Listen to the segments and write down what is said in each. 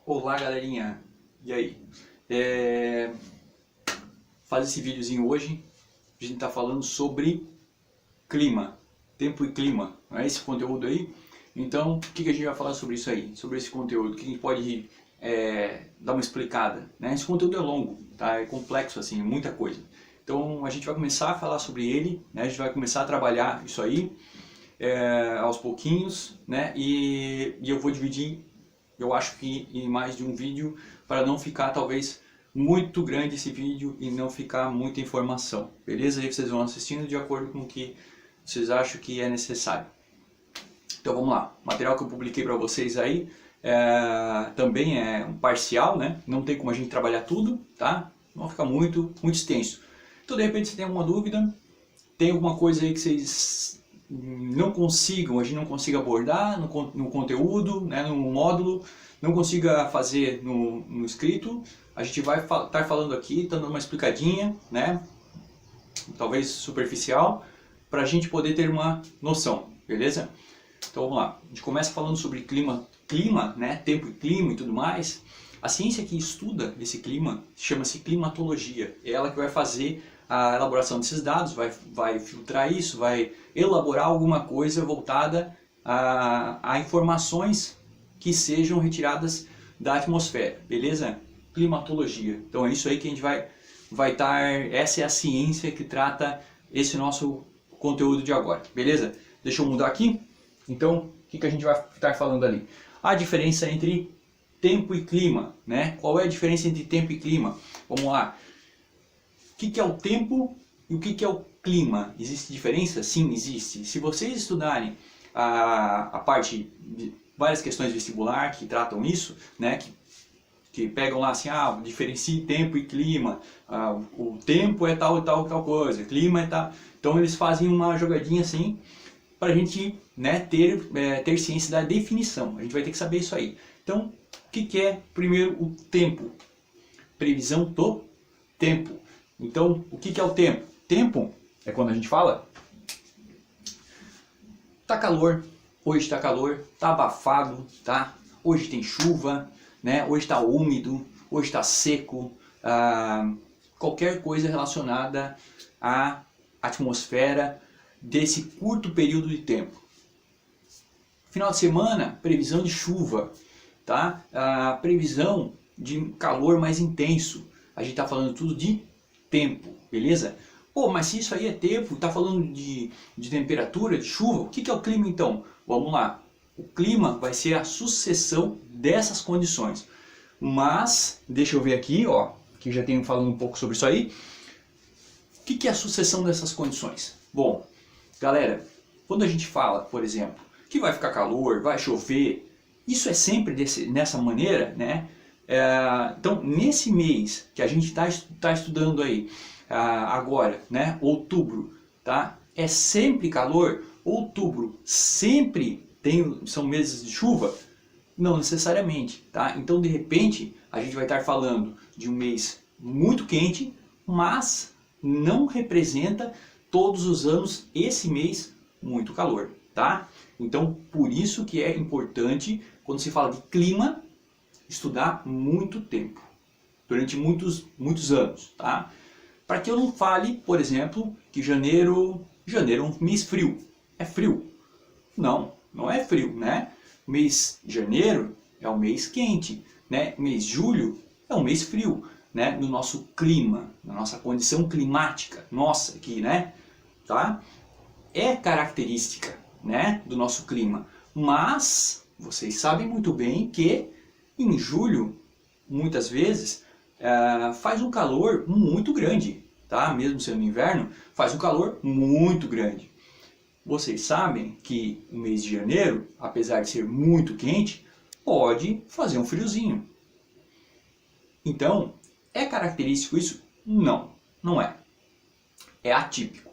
Olá, galerinha! E aí? Faz esse videozinho hoje. A gente está falando sobre clima, tempo e clima. Não é esse conteúdo aí? Então, o que a gente vai falar sobre isso aí? Sobre esse conteúdo, que a gente pode dar uma explicada, né? Esse conteúdo é longo, tá? É complexo, assim, é muita coisa. Então, a gente vai começar a falar sobre ele, né? A gente vai começar a trabalhar isso aí aos pouquinhos, né? E eu vou dividir, eu acho que em mais de um vídeo, para não ficar talvez muito grande esse vídeo e não ficar muita informação, beleza? Aí vocês vão assistindo de acordo com o que vocês acham que é necessário. Então vamos lá, o material que eu publiquei para vocês aí também é um parcial, né? Não tem como a gente trabalhar tudo, tá? Não fica muito extenso. Então de repente você tem alguma dúvida, tem alguma coisa aí que vocês não consigam, a gente não consiga abordar no conteúdo, né, no módulo, não consiga fazer no escrito, a gente vai estar falando aqui, dando uma explicadinha, né, talvez superficial, para a gente poder ter uma noção, beleza? Então vamos lá, a gente começa falando sobre clima, né, tempo e clima e tudo mais. A ciência que estuda esse clima chama-se climatologia, é ela que vai fazer a elaboração desses dados, vai filtrar isso, vai elaborar alguma coisa voltada a informações que sejam retiradas da atmosfera, beleza? Climatologia. Então é isso aí que a gente vai estar, essa é a ciência que trata esse nosso conteúdo de agora, beleza? Deixa eu mudar aqui. Então, o que a gente vai estar falando ali? A diferença entre tempo e clima, né? Qual é a diferença entre tempo e clima? Vamos lá. O que é o tempo e o que é o clima? Existe diferença? Sim, existe. Se vocês estudarem a parte de várias questões vestibular que tratam isso, né, que pegam lá assim, diferencie tempo e clima, o tempo é tal e tal, tal coisa, clima é tal. Então eles fazem uma jogadinha assim para a gente, né, ter ciência da definição. A gente vai ter que saber isso aí. Então, o que é primeiro o tempo? Previsão do tempo. Então, o que é o tempo? Tempo é quando a gente fala tá calor, hoje tá calor, tá abafado, tá? Hoje tem chuva, né? Hoje tá úmido, hoje tá seco, qualquer coisa relacionada à atmosfera desse curto período de tempo. Final de semana, previsão de chuva, tá? Previsão de calor mais intenso. A gente tá falando tudo de tempo, beleza? Pô, mas se isso aí é tempo, tá falando de temperatura, de chuva, o que é o clima então? Vamos lá, o clima vai ser a sucessão dessas condições. Mas, deixa eu ver aqui, ó, que já tenho falando um pouco sobre isso aí. O que é a sucessão dessas condições? Bom, galera, quando a gente fala, por exemplo, que vai ficar calor, vai chover, isso é sempre nessa maneira, né? Então, nesse mês que a gente está estudando aí, agora, né, outubro, tá? É sempre calor? Outubro sempre são meses de chuva? Não necessariamente, tá? Então, de repente, a gente vai estar falando de um mês muito quente, mas não representa todos os anos esse mês muito calor, tá? Então, por isso que é importante, quando se fala de clima, estudar muito tempo, durante muitos anos, tá? Para que eu não fale, por exemplo, que janeiro é um mês frio. É frio? Não, não é frio, né? O mês de janeiro é um mês quente, né? O mês de julho é um mês frio, né? No nosso clima, na nossa condição climática, nossa aqui, né? Tá? É característica, né, do nosso clima, mas vocês sabem muito bem que em julho, muitas vezes, faz um calor muito grande, tá? Mesmo sendo inverno, faz um calor muito grande. Vocês sabem que o mês de janeiro, apesar de ser muito quente, pode fazer um friozinho. Então, é característico isso? Não, não é. É atípico,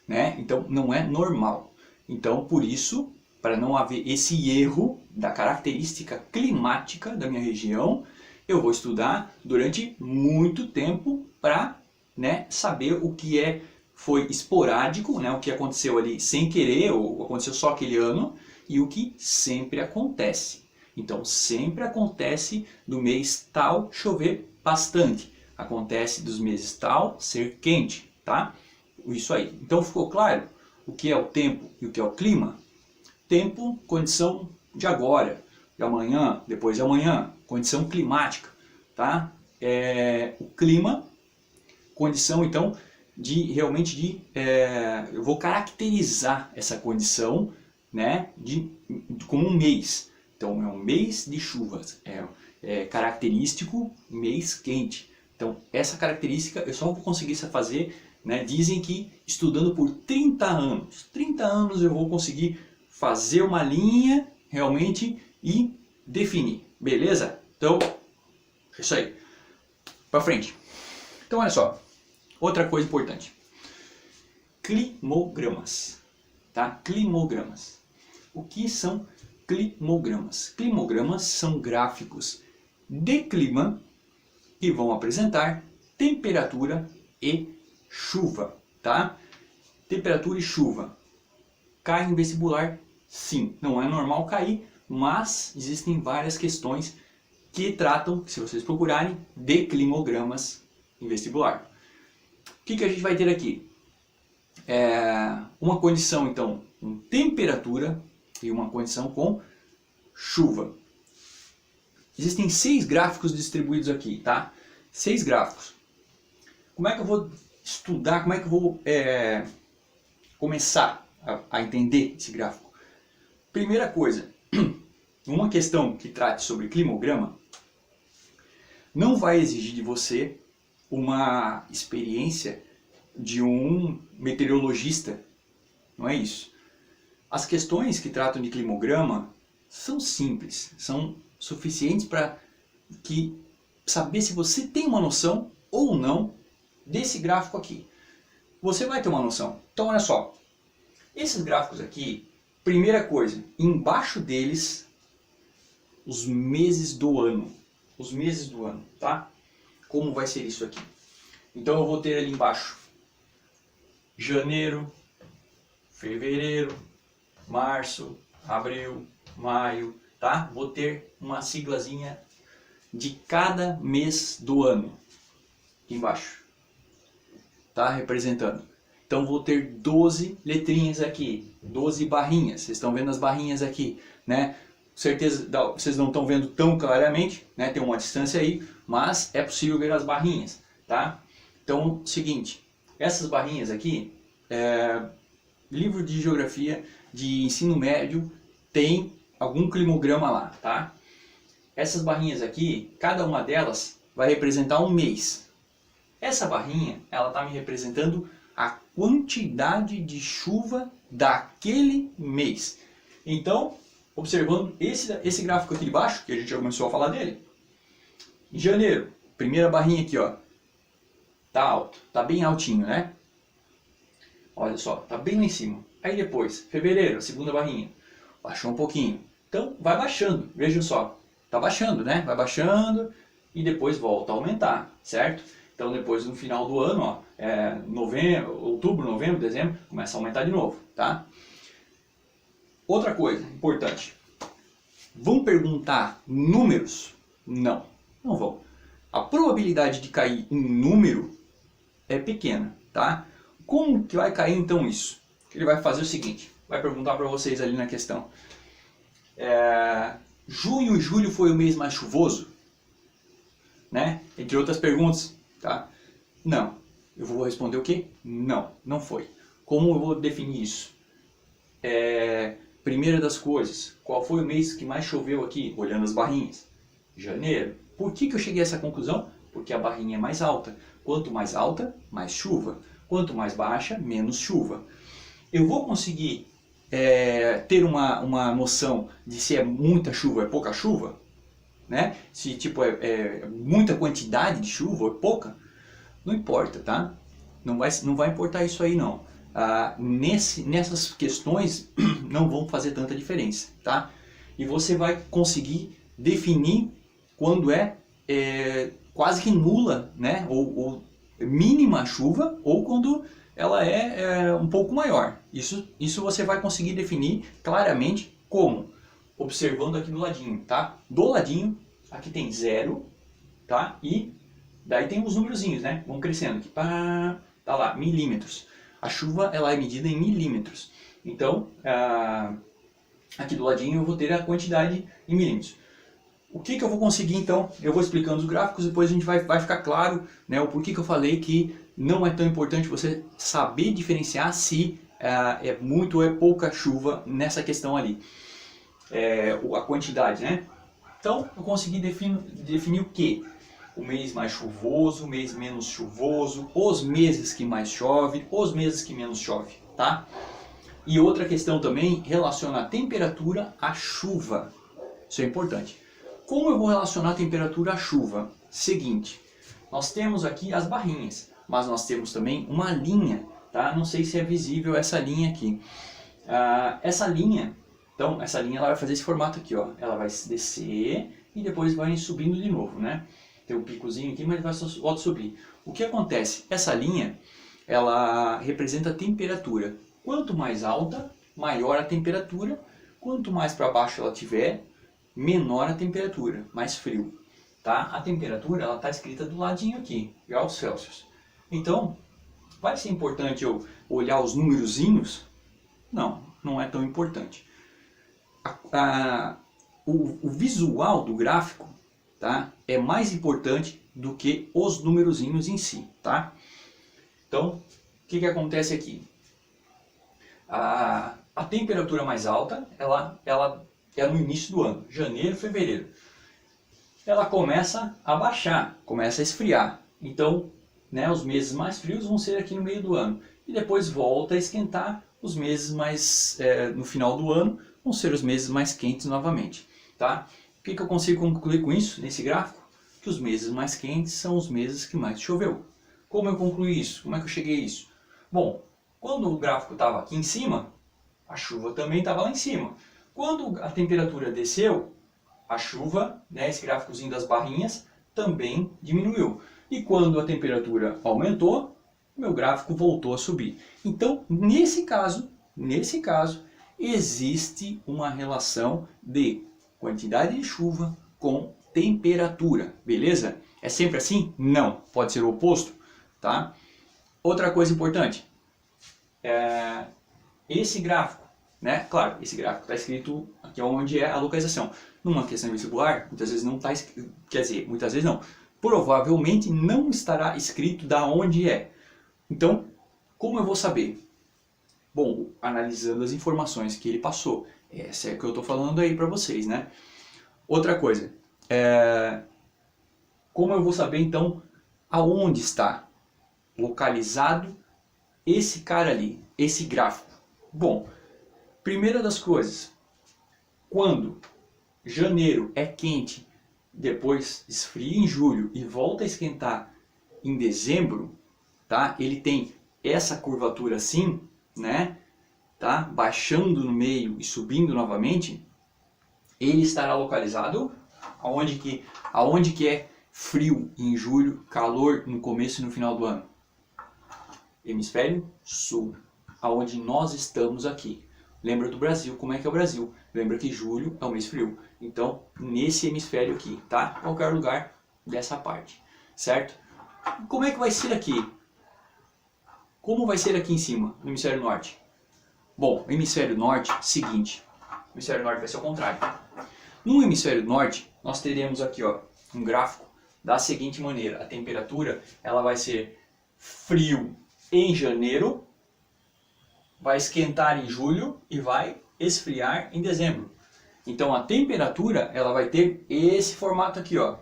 né? Então, não é normal. Então, por isso, para não haver esse erro da característica climática da minha região, eu vou estudar durante muito tempo para, né, saber o que foi esporádico, né, o que aconteceu ali sem querer ou aconteceu só aquele ano e o que sempre acontece. Então sempre acontece do mês tal chover bastante. Acontece dos meses tal ser quente, tá? Isso aí. Então ficou claro o que é o tempo e o que é o clima? Tempo, condição de agora, de amanhã, depois de amanhã, condição climática, tá? O clima, condição então de realmente eu vou caracterizar essa condição, né, como um mês. Então é um mês de chuvas, é característico mês quente. Então essa característica eu só vou conseguir fazer, né, dizem que estudando por 30 anos eu vou conseguir fazer uma linha realmente e definir, beleza? Então é isso aí, para frente. Então olha só, outra coisa importante, climogramas, tá? Climogramas. O que são climogramas? Climogramas são gráficos de clima que vão apresentar temperatura e chuva, tá? Temperatura e chuva. Cai em vestibular? Sim. Não é normal cair, mas existem várias questões que tratam, se vocês procurarem, de climogramas em vestibular. O que a gente vai ter aqui? Uma condição, então, com temperatura e uma condição com chuva. Existem 6 gráficos distribuídos aqui, tá? 6 gráficos. Como é que eu vou estudar, como é que eu vou começar a entender esse gráfico? Primeira coisa, uma questão que trate sobre climograma não vai exigir de você uma experiência de um meteorologista, não é isso. As questões que tratam de climograma são simples, são suficientes para saber se você tem uma noção ou não desse gráfico aqui. Você vai ter uma noção. Então olha só, esses gráficos aqui, primeira coisa, embaixo deles, os meses do ano. Os meses do ano, tá? Como vai ser isso aqui? Então eu vou ter ali embaixo janeiro, fevereiro, março, abril, maio, tá? Vou ter uma siglazinha de cada mês do ano aqui embaixo, tá? Representando. Então vou ter 12 letrinhas aqui, 12 barrinhas. Vocês estão vendo as barrinhas aqui, né? Certeza vocês não estão vendo tão claramente, né? Tem uma distância aí, mas é possível ver as barrinhas, tá? Então, seguinte, essas barrinhas aqui, livro de geografia de ensino médio tem algum climograma lá, tá? Essas barrinhas aqui, cada uma delas vai representar um mês. Essa barrinha, ela está me representando a quantidade de chuva daquele mês. Então, observando esse gráfico aqui de baixo, que a gente já começou a falar dele, em janeiro, primeira barrinha aqui, ó, tá alto, tá bem altinho, né? Olha só, tá bem lá em cima. Aí depois, fevereiro, a segunda barrinha, baixou um pouquinho. Então, vai baixando, vejam só, tá baixando, né? Vai baixando e depois volta a aumentar, certo? Então, depois no final do ano, ó, outubro, novembro, dezembro, começa a aumentar de novo, tá? Outra coisa importante, vão perguntar números? Não, não vão. A probabilidade de cair um número é pequena, tá? Como que vai cair então isso? Ele vai fazer o seguinte, vai perguntar para vocês ali na questão. Junho e julho foi o mês mais chuvoso? Né? Entre outras perguntas, tá? Não. Eu vou responder o quê? Não, não foi. Como eu vou definir isso? Primeira das coisas, qual foi o mês que mais choveu aqui? Olhando as barrinhas. Janeiro. Por que eu cheguei a essa conclusão? Porque a barrinha é mais alta. Quanto mais alta, mais chuva. Quanto mais baixa, menos chuva. Eu vou conseguir ter uma noção de se é muita chuva ou é pouca chuva? Né? Se tipo é muita quantidade de chuva ou é pouca? Não importa, tá? Não vai importar isso aí não. Nessas questões não vão fazer tanta diferença, tá? E você vai conseguir definir quando quase que nula, né? Ou mínima chuva, ou quando ela é um pouco maior. Isso você vai conseguir definir claramente como? observando aqui do ladinho, tá? Do ladinho, aqui tem 0, tá? E daí tem os númerozinhos, né? Vão crescendo aqui, pá, tá lá, milímetros. A chuva, ela é medida em milímetros. Então, aqui do ladinho eu vou ter a quantidade em milímetros. O que eu vou conseguir então? Eu vou explicando os gráficos, depois a gente vai ficar claro, né, o porquê que eu falei que não é tão importante você saber diferenciar se é muito ou é pouca chuva nessa questão ali. A quantidade, né? Então eu consegui definir o que? O mês mais chuvoso, o mês menos chuvoso, os meses que mais chove, os meses que menos chove, tá? E outra questão também relaciona a temperatura à chuva. Isso é importante. Como eu vou relacionar a temperatura à chuva? Seguinte, nós temos aqui as barrinhas, mas nós temos também uma linha, tá? Não sei se é visível essa linha aqui. Essa linha, então, essa linha ela vai fazer esse formato aqui, ó. Ela vai descer e depois vai subindo de novo, né? Tem um picozinho aqui, mas vai volta a subir. O que acontece? Essa linha, ela representa a temperatura. Quanto mais alta, maior a temperatura. Quanto mais para baixo ela tiver, menor a temperatura, mais frio, tá? A temperatura ela está escrita do ladinho aqui, graus Celsius. Então, vai ser importante eu olhar os númerozinhos? Não, não é tão importante. O visual do gráfico, tá, é mais importante do que os númerozinhos em si, tá? Então, o que acontece aqui? A temperatura mais alta, ela é no início do ano, janeiro, fevereiro. Ela começa a baixar, começa a esfriar. Então, né, os meses mais frios vão ser aqui no meio do ano. E depois volta a esquentar, os meses mais no final do ano vão ser os meses mais quentes novamente. Tá? O que eu consigo concluir com isso, nesse gráfico? Que os meses mais quentes são os meses que mais choveu. Como eu concluí isso? Como é que eu cheguei a isso? Bom, quando o gráfico estava aqui em cima, a chuva também estava lá em cima. Quando a temperatura desceu, a chuva, né, esse gráficozinho das barrinhas, também diminuiu. E quando a temperatura aumentou, meu gráfico voltou a subir. Então, nesse caso, existe uma relação de quantidade de chuva com temperatura, beleza? É sempre assim? Não. Pode ser o oposto, tá? Outra coisa importante, esse gráfico, né? Claro, esse gráfico está escrito aqui onde é a localização. Numa questão vestibular, muitas vezes não está escrito, quer dizer, muitas vezes não. Provavelmente não estará escrito da onde é. Então, como eu vou saber? Bom, analisando as informações que ele passou. Essa é a que eu estou falando aí para vocês, né? Outra coisa, como eu vou saber então aonde está localizado esse cara ali, esse gráfico? Bom, primeira das coisas, quando janeiro é quente, depois esfria em julho e volta a esquentar em dezembro, tá? Ele tem essa curvatura assim, né? Tá? Baixando no meio e subindo novamente. Ele estará localizado aonde que é frio em julho, calor no começo e no final do ano? Hemisfério sul, aonde nós estamos aqui. Lembra do Brasil, como é que é o Brasil? Lembra que julho é o mês frio. Então, nesse hemisfério aqui, tá? Qualquer lugar dessa parte, certo? Como é que vai ser aqui? Como vai ser aqui em cima, no hemisfério norte? Bom, no hemisfério norte, seguinte. O hemisfério norte vai ser o contrário. No hemisfério norte, nós teremos aqui, ó, um gráfico da seguinte maneira. A temperatura, ela vai ser frio em janeiro, vai esquentar em julho e vai esfriar em dezembro. Então a temperatura ela vai ter esse formato aqui, ó,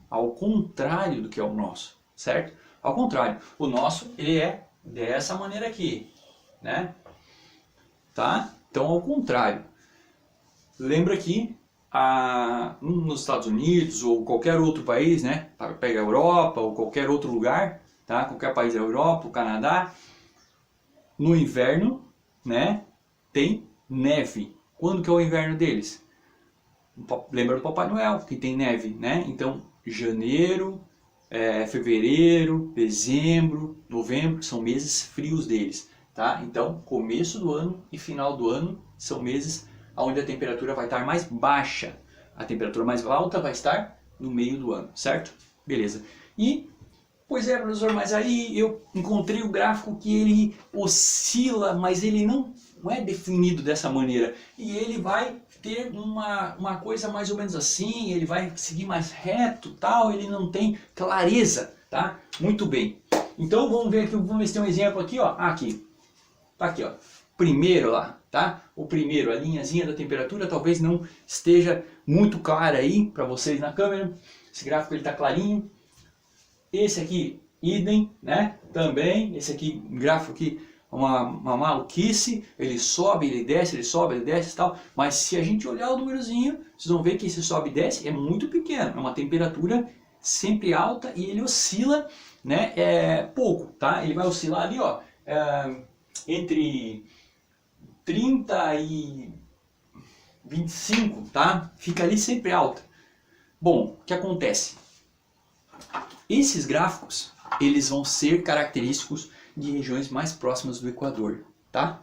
ao contrário do que é o nosso, certo? Ao contrário, o nosso ele é dessa maneira aqui, né? Tá? Então ao contrário. Lembra que nos Estados Unidos ou qualquer outro país, né? Pega a Europa ou qualquer outro lugar, tá? Qualquer país da Europa, o Canadá. No inverno, né, tem neve. Quando que é o inverno deles? Lembra do Papai Noel, que tem neve, né? Então, janeiro, fevereiro, dezembro, novembro, são meses frios deles, tá? Então, começo do ano e final do ano são meses onde a temperatura vai estar mais baixa. A temperatura mais alta vai estar no meio do ano, certo? Beleza. E, pois é, professor, mas aí eu encontrei o gráfico que ele oscila, mas ele não é definido dessa maneira. E ele vai ter uma coisa mais ou menos assim, ele vai seguir mais reto, tal, ele não tem clareza, tá? Muito bem. Então vamos ver aqui, vamos ver se tem um exemplo aqui, ó. Aqui. Tá aqui, ó. Primeiro lá, tá? O primeiro, a linhazinha da temperatura talvez não esteja muito clara aí para vocês na câmera. Esse gráfico ele tá clarinho. Esse aqui, idem, né? Também, esse aqui, gráfico aqui, uma maluquice, ele sobe, ele desce e tal, mas se a gente olhar o númerozinho, vocês vão ver que esse sobe e desce é muito pequeno, é uma temperatura sempre alta e ele oscila, né, pouco, tá? Ele vai oscilar ali, ó, entre 30 e 25, tá? Fica ali sempre alta. Bom, o que acontece? Esses gráficos, eles vão ser característicos de regiões mais próximas do Equador, tá?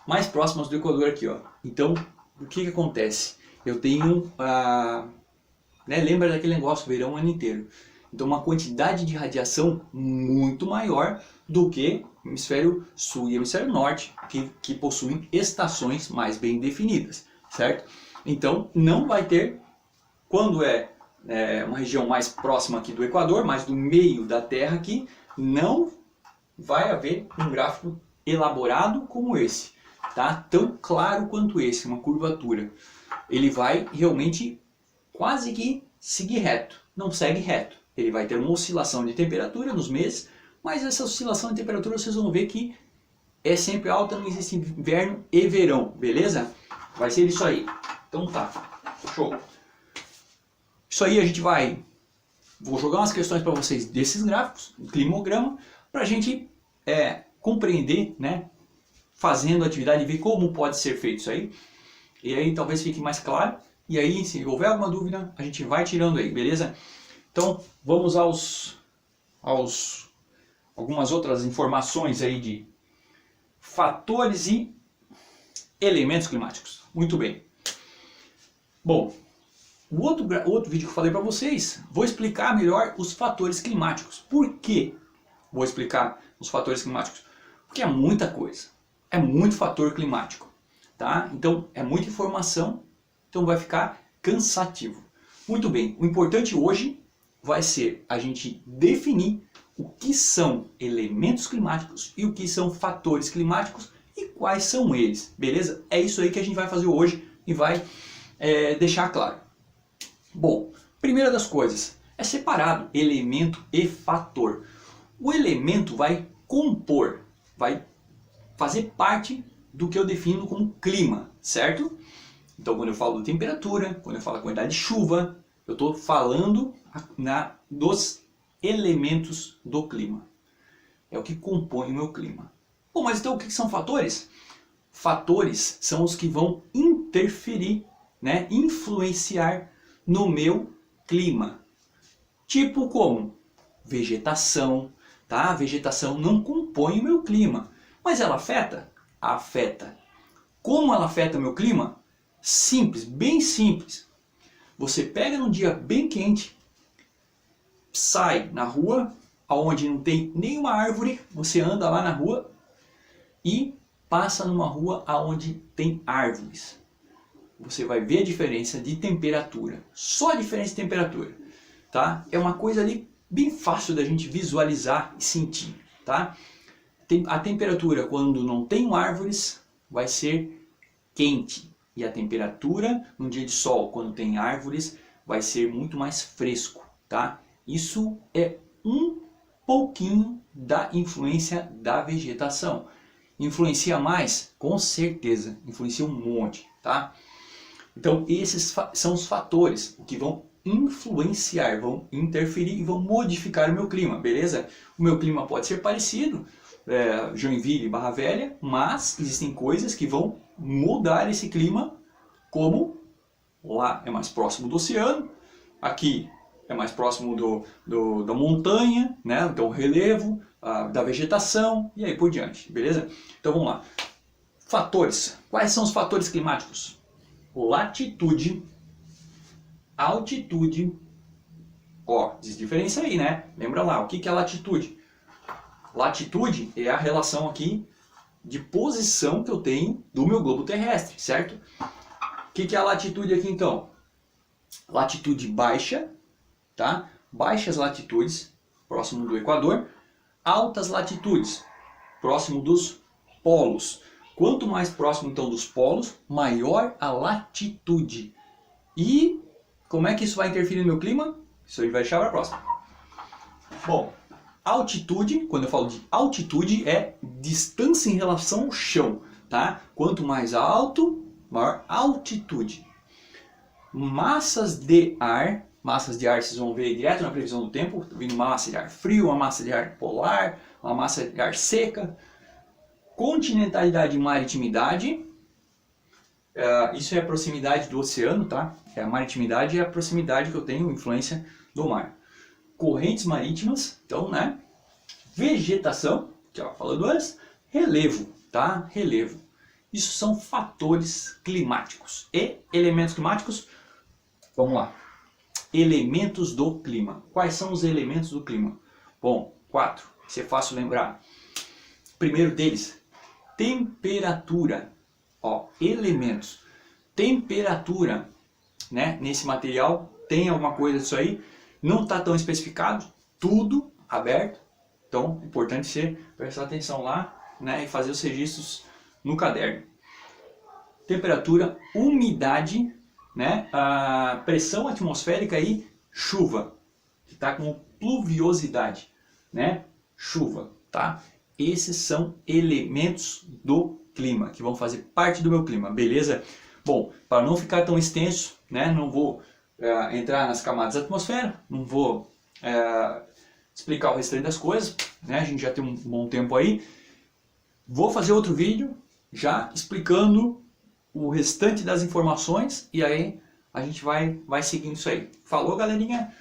Mais próximas do Equador aqui, ó. Então, o que acontece? Eu tenho, né, lembra daquele negócio, verão o ano inteiro. Então, uma quantidade de radiação muito maior do que o hemisfério sul e o hemisfério norte, que possuem estações mais bem definidas, certo? Então, não vai ter, quando uma região mais próxima aqui do Equador, mais do meio da Terra aqui, não vai haver um gráfico elaborado como esse, tá? Tão claro quanto esse, uma curvatura. Ele vai realmente quase que seguir reto, não segue reto. Ele vai ter uma oscilação de temperatura nos meses, mas essa oscilação de temperatura vocês vão ver que é sempre alta, não existe inverno e verão, beleza? Vai ser isso aí. Então tá, show. Isso aí a gente vou jogar umas questões para vocês desses gráficos, um climograma, para a gente compreender, né, fazendo a atividade e ver como pode ser feito isso aí. E aí talvez fique mais claro. E aí, se houver alguma dúvida, a gente vai tirando aí, beleza? Então, vamos algumas outras informações aí de fatores e elementos climáticos. Muito bem. Bom, o outro vídeo que eu falei para vocês, vou explicar melhor os fatores climáticos. Por quê? Vou explicar os fatores climáticos. Porque é muita coisa. É muito fator climático. Tá? Então, é muita informação. Então, vai ficar cansativo. Muito bem. O importante hoje vai ser a gente definir o que são elementos climáticos e o que são fatores climáticos e quais são eles. Beleza? É isso aí que a gente vai fazer hoje e vai deixar claro. Bom, primeira das coisas, é separado elemento e fator. O elemento vai compor, vai fazer parte do que eu defino como clima, certo? Então quando eu falo de temperatura, quando eu falo da quantidade de chuva, eu estou falando dos elementos do clima. É o que compõe o meu clima. Bom, mas então o que são fatores? Fatores são os que vão interferir, né, influenciar no meu clima. Tipo como vegetação, tá? A vegetação não compõe o meu clima, mas ela afeta? Afeta. Como ela afeta o meu clima? Simples, bem simples. Você pega num dia bem quente, sai na rua, onde não tem nenhuma árvore, você anda lá na rua e passa numa rua onde tem árvores. Você vai ver a diferença de temperatura, só a diferença de temperatura, tá? É uma coisa ali bem fácil da gente visualizar e sentir, tá? A temperatura quando não tem árvores vai ser quente e a temperatura num dia de sol quando tem árvores vai ser muito mais fresco, tá? Isso é um pouquinho da influência da vegetação. Influencia mais? Com certeza, influencia um monte, tá? Então esses são os fatores que vão influenciar, vão interferir e vão modificar o meu clima, beleza? O meu clima pode ser parecido, Joinville, Barra Velha, mas existem coisas que vão mudar esse clima, como lá é mais próximo do oceano, aqui é mais próximo da montanha, né? Então relevo, da vegetação e aí por diante, beleza? Então vamos lá. Fatores. Quais são os fatores climáticos? latitude, altitude, ó, diz diferença aí, né? Lembra lá, o que é latitude? Latitude é a relação aqui de posição que eu tenho do meu globo terrestre, certo? O que é a latitude aqui então? Latitude baixa, tá? Baixas latitudes, próximo do Equador. Altas latitudes, próximo dos polos. Quanto mais próximo então dos polos, maior a latitude. E como é que isso vai interferir no meu clima? Isso a gente vai deixar para a próxima. Bom, altitude, quando eu falo de altitude, é distância em relação ao chão, tá? Quanto mais alto, maior altitude. Massas de ar vocês vão ver direto na previsão do tempo, vindo uma massa de ar frio, uma massa de ar polar, uma massa de ar seca. Continentalidade e maritimidade, isso é a proximidade do oceano, tá? A maritimidade é a proximidade que eu tenho, influência do mar. Correntes marítimas, então, né? Vegetação, que eu falando antes, relevo, tá? Relevo. Isso são fatores climáticos e elementos climáticos. Vamos lá. Elementos do clima. Quais são os elementos do clima? Bom, 4. Isso é fácil lembrar. Primeiro deles, temperatura. Ó, elementos. Temperatura, né? Nesse material tem alguma coisa disso aí. Não está tão especificado. Tudo aberto. Então, é importante você prestar atenção lá, né? E fazer os registros no caderno. Temperatura, umidade, né? A pressão atmosférica e chuva, que está com pluviosidade, né? Chuva, tá? Esses são elementos do clima, que vão fazer parte do meu clima, beleza? Bom, para não ficar tão extenso, né? Não vou entrar nas camadas da atmosfera, não vou explicar o restante das coisas, né? A gente já tem um bom tempo aí. Vou fazer outro vídeo já explicando o restante das informações e aí a gente vai seguindo isso aí. Falou, galerinha?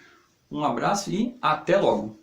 Um abraço e até logo!